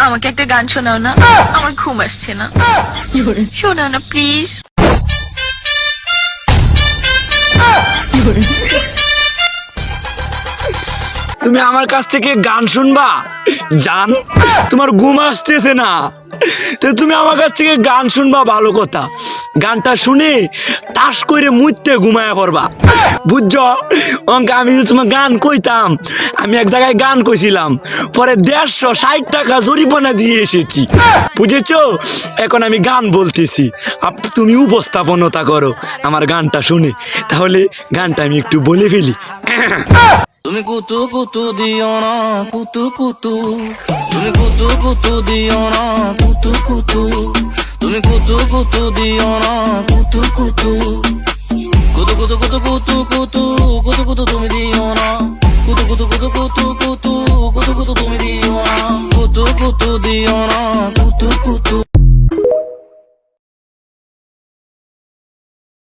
আমাকে একটা গান শোনাও না, আমার ঘুম আসছে না। শোনাও না প্লিজ। তুমি আমার কাছ থেকে গান শুনবা জান? তোমার ঘুম আসতেছে না, তো তুমি আমার কাছ থেকে গান শুনবা ভালো কথা। গানটা শুনে টাস করে মুইতে ঘুমায়া পড়বা, বুঝছো? অঙ্কে আমি যে তোমার গান কইতাম, আমি এক জায়গায় গান কইছিলাম, পরে 160 টাকা জরিমানা দিয়ে এসেছি, বুঝেছো? এখন আমি গান বলতেছি, তুমি উপস্থাপনতা করো আমার গানটা শুনে। তাহলে গানটা আমি একটু বলে ফেলি। তুমি কুতু কুতু দিও না কুতু কুতু, তুমি কুতু কুতু দিও না কুতু কুতু, তুমি কুতু কুতু দিও না কুতু কুতু, কুতু কুতু কুতু কুতু কুতু কুতু কুতু তুমি দিও না, কুতু কুতু কুতু কুতু কুতু কুতু কুতু তুমি দিও না, কুতু কুতু দিও না কুতু কুতু।